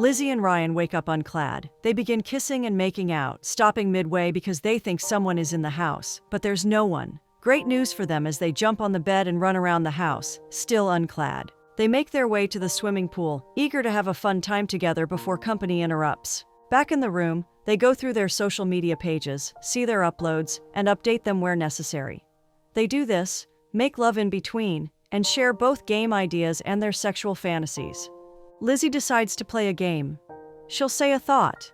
Lizzie and Ryan wake up unclad. They begin kissing and making out, stopping midway because they think someone is in the house, but there's no one. Great news for them as they jump on the bed and run around the house, still unclad. They make their way to the swimming pool, eager to have a fun time together before company interrupts. Back in the room, they go through their social media pages, see their uploads, and update them where necessary. They do this, make love in between, and share both game ideas and their sexual fantasies. Lizzie decides to play a game. She'll say a thought.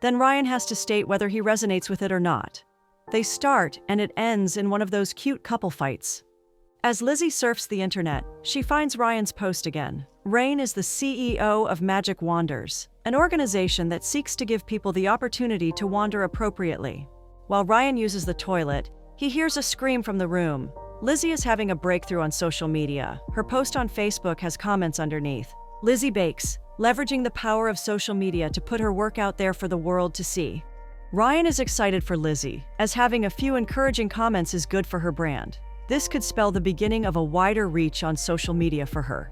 Then Ryan has to state whether he resonates with it or not. They start, and it ends in one of those cute couple fights. As Lizzie surfs the internet, she finds Ryan's post again. Rain is the CEO of Magic Wanders, an organization that seeks to give people the opportunity to wander appropriately. While Ryan uses the toilet, he hears a scream from the room. Lizzie is having a breakthrough on social media. Her post on Facebook has comments underneath. Lizzie bakes, leveraging the power of social media to put her work out there for the world to see. Ryan is excited for Lizzie, as having a few encouraging comments is good for her brand. This could spell the beginning of a wider reach on social media for her.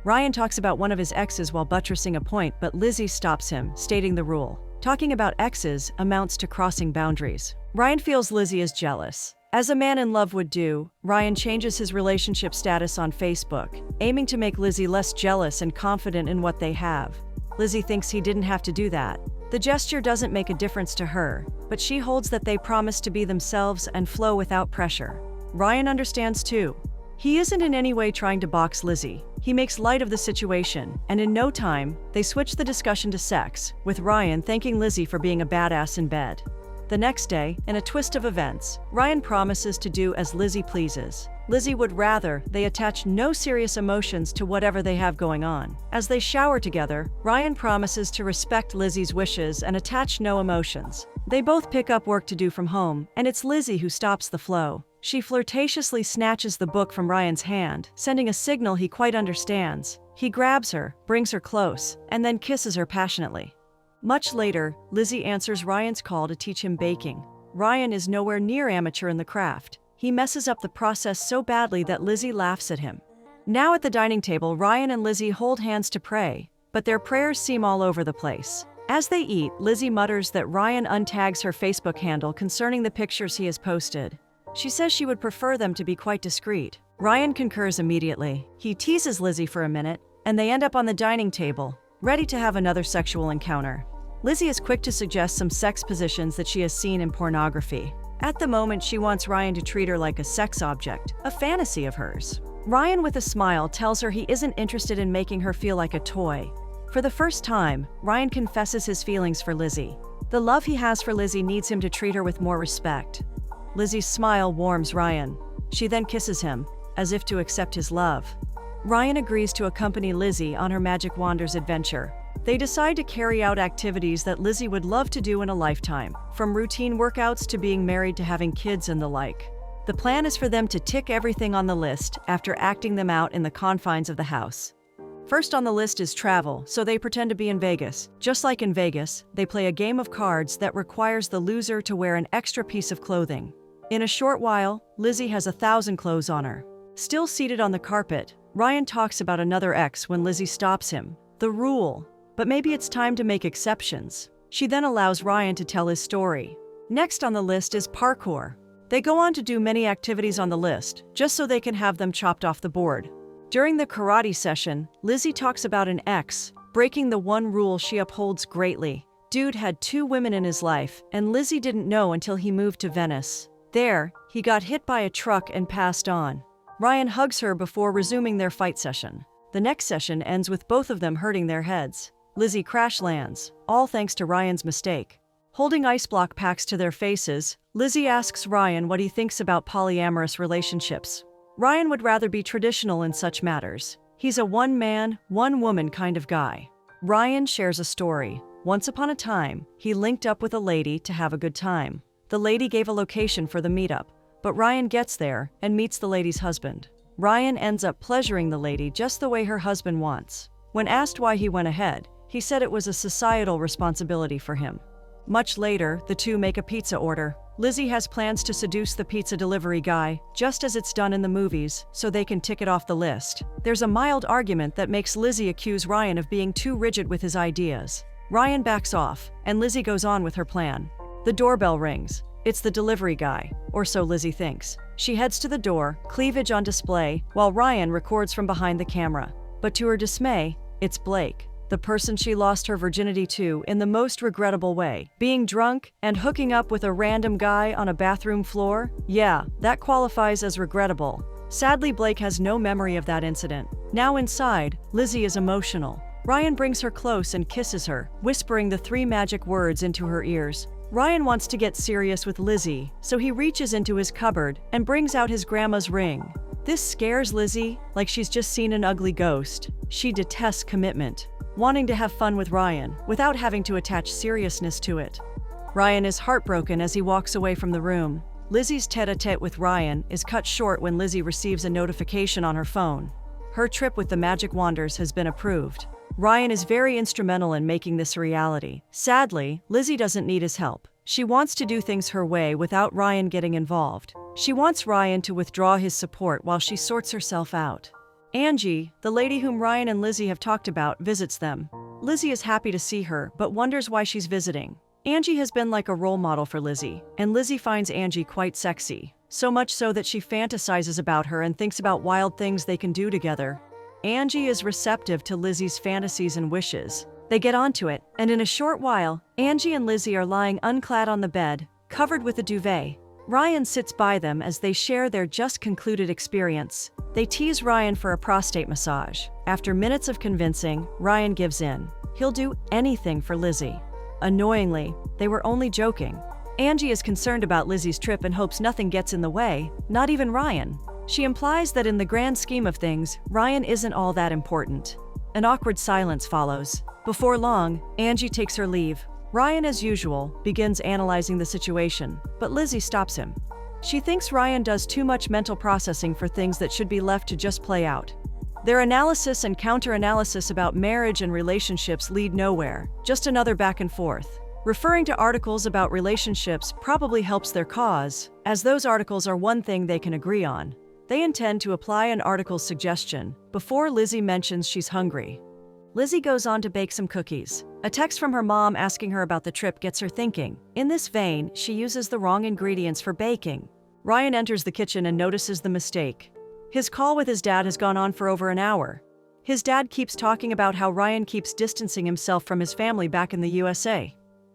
Ryan talks about one of his exes while buttressing a point, but Lizzie stops him, stating the rule. Talking about exes amounts to crossing boundaries. Ryan feels Lizzie is jealous. As a man in love would do, Ryan changes his relationship status on Facebook, aiming to make Lizzie less jealous and confident in what they have. Lizzie thinks he didn't have to do that. The gesture doesn't make a difference to her, but she holds that they promise to be themselves and flow without pressure. Ryan understands too. He isn't in any way trying to box Lizzie. He makes light of the situation, and in no time, they switch the discussion to sex, with Ryan thanking Lizzie for being a badass in bed. The next day, in a twist of events, Ryan promises to do as Lizzie pleases. Lizzie would rather they attach no serious emotions to whatever they have going on. As they shower together, Ryan promises to respect Lizzie's wishes and attach no emotions. They both pick up work to do from home, and it's Lizzie who stops the flow. She flirtatiously snatches the book from Ryan's hand, sending a signal he quite understands. He grabs her, brings her close, and then kisses her passionately. Much later, Lizzie answers Ryan's call to teach him baking. Ryan is nowhere near amateur in the craft. He messes up the process so badly that Lizzie laughs at him. Now at the dining table, Ryan and Lizzie hold hands to pray, but their prayers seem all over the place. As they eat, Lizzie mutters that Ryan untags her Facebook handle concerning the pictures he has posted. She says she would prefer them to be quite discreet. Ryan concurs immediately. He teases Lizzie for a minute, and they end up on the dining table, ready to have another sexual encounter. Lizzie is quick to suggest some sex positions that she has seen in pornography. At the moment, she wants Ryan to treat her like a sex object, a fantasy of hers. Ryan, with a smile, tells her he isn't interested in making her feel like a toy. For the first time, Ryan confesses his feelings for Lizzie. The love he has for Lizzie needs him to treat her with more respect. Lizzie's smile warms Ryan. She then kisses him, as if to accept his love. Ryan agrees to accompany Lizzie on her Magic Wanders adventure. They decide to carry out activities that Lizzie would love to do in a lifetime, from routine workouts to being married to having kids and the like. The plan is for them to tick everything on the list after acting them out in the confines of the house. First on the list is travel, so they pretend to be in Vegas. Just like in Vegas, they play a game of cards that requires the loser to wear an extra piece of clothing. In a short while, Lizzie has 1,000 clothes on her. Still seated on the carpet, Ryan talks about another ex when Lizzie stops him. The rule. But maybe it's time to make exceptions. She then allows Ryan to tell his story. Next on the list is parkour. They go on to do many activities on the list, just so they can have them chopped off the board. During the karate session, Lizzie talks about an ex, breaking the one rule she upholds greatly. Dude had 2 women in his life, and Lizzie didn't know until he moved to Venice. There, he got hit by a truck and passed on. Ryan hugs her before resuming their fight session. The next session ends with both of them hurting their heads. Lizzie crash lands, all thanks to Ryan's mistake. Holding ice block packs to their faces, Lizzie asks Ryan what he thinks about polyamorous relationships. Ryan would rather be traditional in such matters. He's a one-man, one-woman kind of guy. Ryan shares a story. Once upon a time, he linked up with a lady to have a good time. The lady gave a location for the meetup, but Ryan gets there and meets the lady's husband. Ryan ends up pleasuring the lady just the way her husband wants. When asked why he went ahead, he said it was a societal responsibility for him. Much later, the two make a pizza order. Lizzie has plans to seduce the pizza delivery guy, just as it's done in the movies, so they can tick it off the list. There's a mild argument that makes Lizzie accuse Ryan of being too rigid with his ideas. Ryan backs off, and Lizzie goes on with her plan. The doorbell rings. It's the delivery guy, or so Lizzie thinks. She heads to the door, cleavage on display, while Ryan records from behind the camera. But to her dismay, it's Blake, the person she lost her virginity to in the most regrettable way. Being drunk and hooking up with a random guy on a bathroom floor? Yeah, that qualifies as regrettable. Sadly, Blake has no memory of that incident. Now inside, Lizzie is emotional. Ryan brings her close and kisses her, whispering the 3 magic words into her ears. Ryan wants to get serious with Lizzie, so he reaches into his cupboard and brings out his grandma's ring. This scares Lizzie like she's just seen an ugly ghost. She detests commitment, wanting to have fun with Ryan without having to attach seriousness to it. Ryan is heartbroken as he walks away from the room. Lizzie's tête-à-tête with Ryan is cut short when Lizzie receives a notification on her phone. Her trip with the Magic Wanders has been approved. Ryan is very instrumental in making this a reality. Sadly, Lizzie doesn't need his help. She wants to do things her way without Ryan getting involved. She wants Ryan to withdraw his support while she sorts herself out. Angie, the lady whom Ryan and Lizzie have talked about, visits them. Lizzie is happy to see her, but wonders why she's visiting. Angie has been like a role model for Lizzie, and Lizzie finds Angie quite sexy. So much so that she fantasizes about her and thinks about wild things they can do together. Angie is receptive to Lizzie's fantasies and wishes. They get onto it, and in a short while, Angie and Lizzie are lying unclad on the bed, covered with a duvet. Ryan sits by them as they share their just-concluded experience. They tease Ryan for a prostate massage. After minutes of convincing, Ryan gives in. He'll do anything for Lizzie. Annoyingly, they were only joking. Angie is concerned about Lizzie's trip and hopes nothing gets in the way, not even Ryan. She implies that in the grand scheme of things, Ryan isn't all that important. An awkward silence follows. Before long, Angie takes her leave. Ryan, as usual, begins analyzing the situation, but Lizzie stops him. She thinks Ryan does too much mental processing for things that should be left to just play out. Their analysis and counter-analysis about marriage and relationships lead nowhere, just another back and forth. Referring to articles about relationships probably helps their cause, as those articles are one thing they can agree on. They intend to apply an article's suggestion before Lizzie mentions she's hungry. Lizzie goes on to bake some cookies. A text from her mom asking her about the trip gets her thinking. In this vein, she uses the wrong ingredients for baking. Ryan enters the kitchen and notices the mistake. His call with his dad has gone on for over an hour. His dad keeps talking about how Ryan keeps distancing himself from his family back in the USA.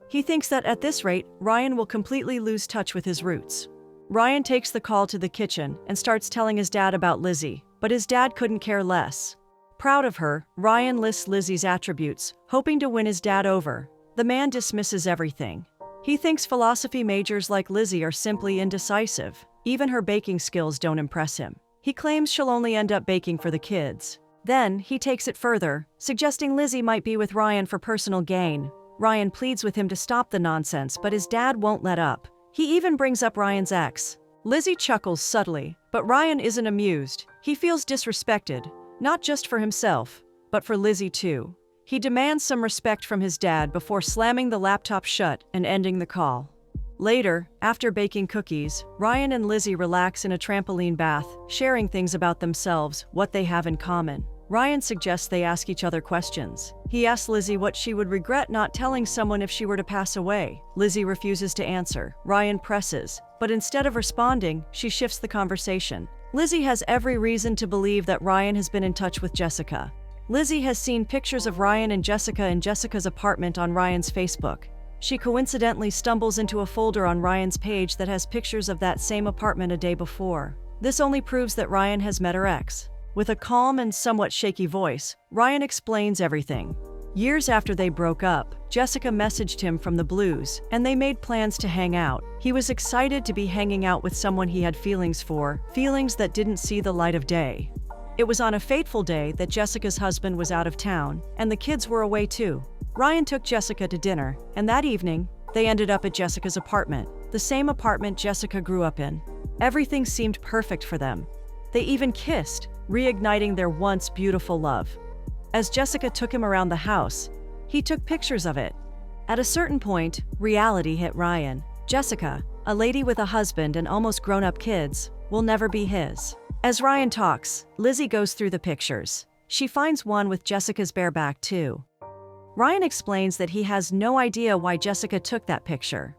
He thinks that at this rate, Ryan will completely lose touch with his roots. Ryan takes the call to the kitchen and starts telling his dad about Lizzie, but his dad couldn't care less. Proud of her, Ryan lists Lizzie's attributes, hoping to win his dad over. The man dismisses everything. He thinks philosophy majors like Lizzie are simply indecisive. Even her baking skills don't impress him. He claims she'll only end up baking for the kids. Then, he takes it further, suggesting Lizzie might be with Ryan for personal gain. Ryan pleads with him to stop the nonsense, but his dad won't let up. He even brings up Ryan's ex. Lizzie chuckles subtly, but Ryan isn't amused. He feels disrespected, not just for himself, but for Lizzie too. He demands some respect from his dad before slamming the laptop shut and ending the call. Later, after baking cookies, Ryan and Lizzie relax in a trampoline bath, sharing things about themselves, what they have in common. Ryan suggests they ask each other questions. He asks Lizzie what she would regret not telling someone if she were to pass away. Lizzie refuses to answer. Ryan presses, but instead of responding, she shifts the conversation. Lizzie has every reason to believe that Ryan has been in touch with Jessica. Lizzie has seen pictures of Ryan and Jessica in Jessica's apartment on Ryan's Facebook. She coincidentally stumbles into a folder on Ryan's page that has pictures of that same apartment a day before. This only proves that Ryan has met her ex. With a calm and somewhat shaky voice, Ryan explains everything. Years after they broke up, Jessica messaged him from the blues, and they made plans to hang out. He was excited to be hanging out with someone he had feelings for, feelings that didn't see the light of day. It was on a fateful day that Jessica's husband was out of town, and the kids were away too. Ryan took Jessica to dinner, and that evening, they ended up at Jessica's apartment, the same apartment Jessica grew up in. Everything seemed perfect for them. They even kissed, reigniting their once beautiful love. As Jessica took him around the house, he took pictures of it. At a certain point, reality hit Ryan. Jessica, a lady with a husband and almost grown-up kids, will never be his. As Ryan talks, Lizzie goes through the pictures. She finds one with Jessica's bare back too. Ryan explains that he has no idea why Jessica took that picture.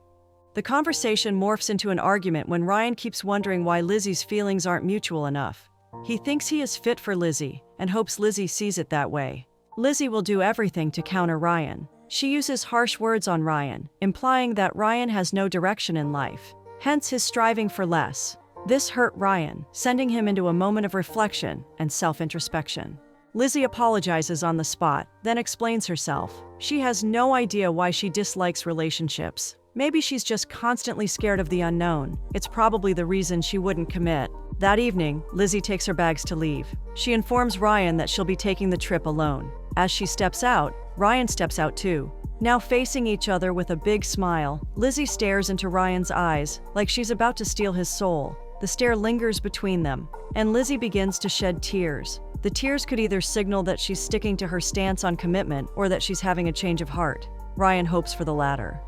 The conversation morphs into an argument when Ryan keeps wondering why Lizzie's feelings aren't mutual enough. He thinks he is fit for Lizzie and hopes Lizzie sees it that way. Lizzie will do everything to counter Ryan. She uses harsh words on Ryan, implying that Ryan has no direction in life, hence his striving for less. This hurt Ryan, sending him into a moment of reflection and self-introspection. Lizzie apologizes on the spot, then explains herself. She has no idea why she dislikes relationships. Maybe she's just constantly scared of the unknown. It's probably the reason she wouldn't commit. That evening, Lizzie takes her bags to leave. She informs Ryan that she'll be taking the trip alone. As she steps out, Ryan steps out too. Now facing each other with a big smile, Lizzie stares into Ryan's eyes, like she's about to steal his soul. The stare lingers between them, and Lizzie begins to shed tears. The tears could either signal that she's sticking to her stance on commitment or that she's having a change of heart. Ryan hopes for the latter.